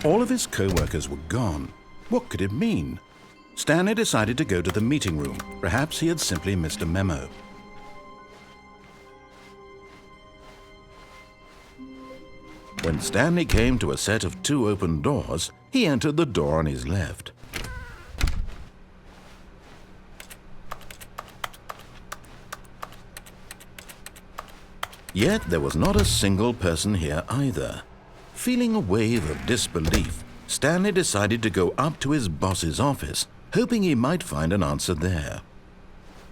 All of his co-workers were gone. What could it mean? Stanley decided to go to the meeting room. Perhaps he had simply missed a memo. When Stanley came to a set of 2 open doors, he entered the door on his left. Yet there was not a single person here either. Feeling a wave of disbelief, Stanley decided to go up to his boss's office, hoping he might find an answer there.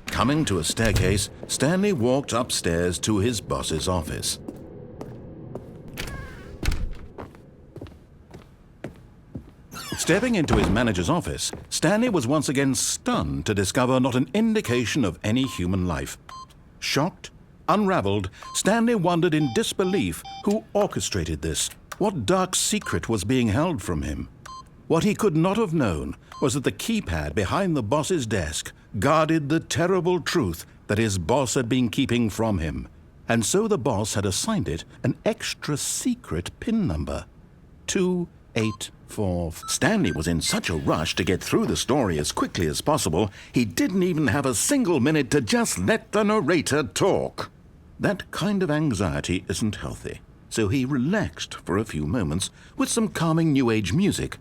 Coming to a staircase, Stanley walked upstairs to his boss's office. Stepping into his manager's office, Stanley was once again stunned to discover not an indication of any human life. Shocked, unraveled, Stanley wondered in disbelief who orchestrated this. What dark secret was being held from him? What he could not have known was that the keypad behind the boss's desk guarded the terrible truth that his boss had been keeping from him. And so the boss had assigned it an extra secret PIN number. 284. Stanley was in such a rush to get through the story as quickly as possible, he didn't even have a single minute to just let the narrator talk. That kind of anxiety isn't healthy, so he relaxed for a few moments with some calming New Age music.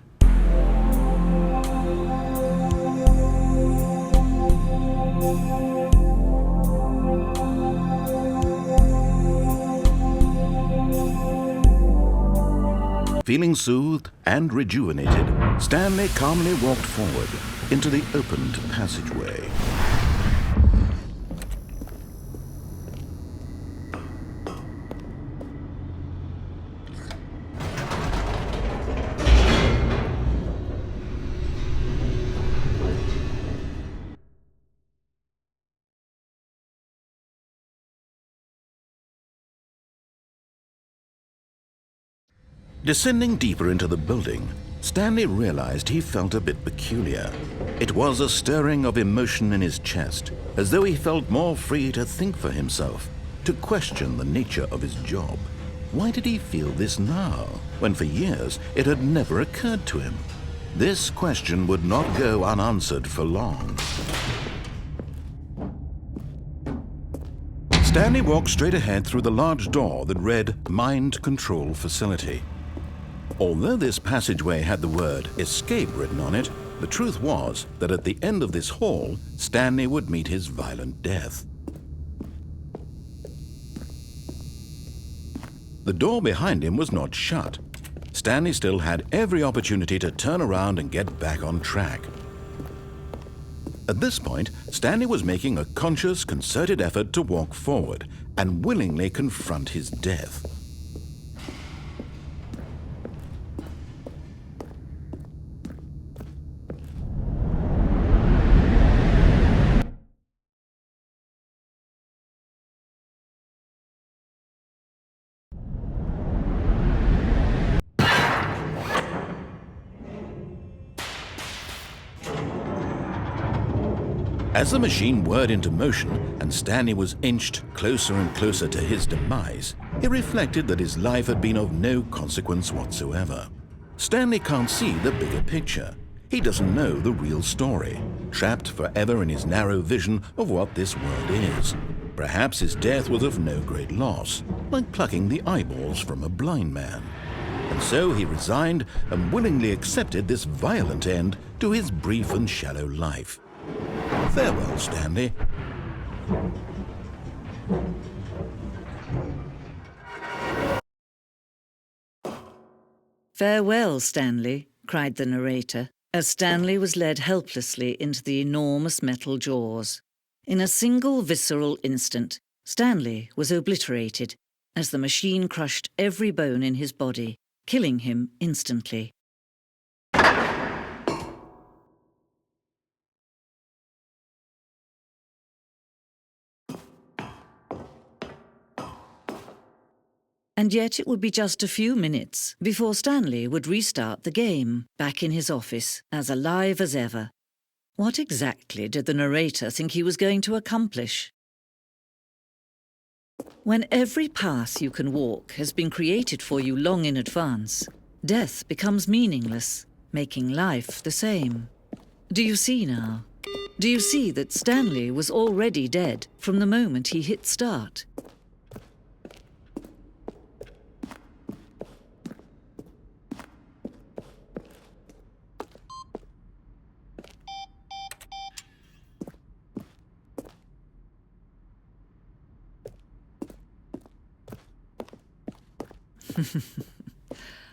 Feeling soothed and rejuvenated, Stanley calmly walked forward into the opened passageway. Descending deeper into the building, Stanley realized he felt a bit peculiar. It was a stirring of emotion in his chest, as though he felt more free to think for himself, to question the nature of his job. Why did he feel this now, when for years it had never occurred to him? This question would not go unanswered for long. Stanley walked straight ahead through the large door that read Mind Control Facility. Although this passageway had the word escape written on it, the truth was that at the end of this hall, Stanley would meet his violent death. The door behind him was not shut. Stanley still had every opportunity to turn around and get back on track. At this point, Stanley was making a conscious, concerted effort to walk forward and willingly confront his death. As the machine whirred into motion and Stanley was inched closer and closer to his demise, he reflected that his life had been of no consequence whatsoever. Stanley can't see the bigger picture. He doesn't know the real story, trapped forever in his narrow vision of what this world is. Perhaps his death was of no great loss, like plucking the eyeballs from a blind man. And so he resigned and willingly accepted this violent end to his brief and shallow life. Farewell, Stanley. Farewell, Stanley, cried the narrator, as Stanley was led helplessly into the enormous metal jaws. In a single visceral instant, Stanley was obliterated as the machine crushed every bone in his body, killing him instantly. And yet it would be just a few minutes before Stanley would restart the game, back in his office, as alive as ever. What exactly did the narrator think he was going to accomplish? When every path you can walk has been created for you long in advance, death becomes meaningless, making life the same. Do you see now? Do you see that Stanley was already dead from the moment he hit start?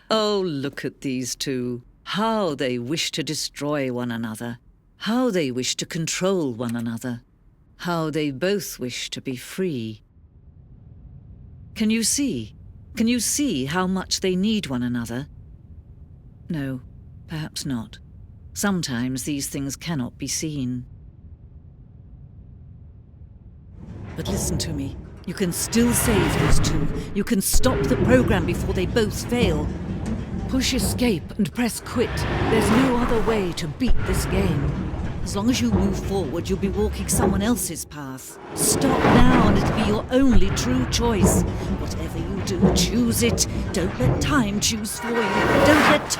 Oh, look at these two. How they wish to destroy one another. How they wish to control one another. How they both wish to be free. Can you see? Can you see how much they need one another? No, perhaps not. Sometimes these things cannot be seen. But listen to me. You can still save these two. You can stop the program before they both fail. Push escape and press quit. There's no other way to beat this game. As long as you move forward, you'll be walking someone else's path. Stop now and it'll be your only true choice. Whatever you do, choose it. Don't let time choose for you. Don't let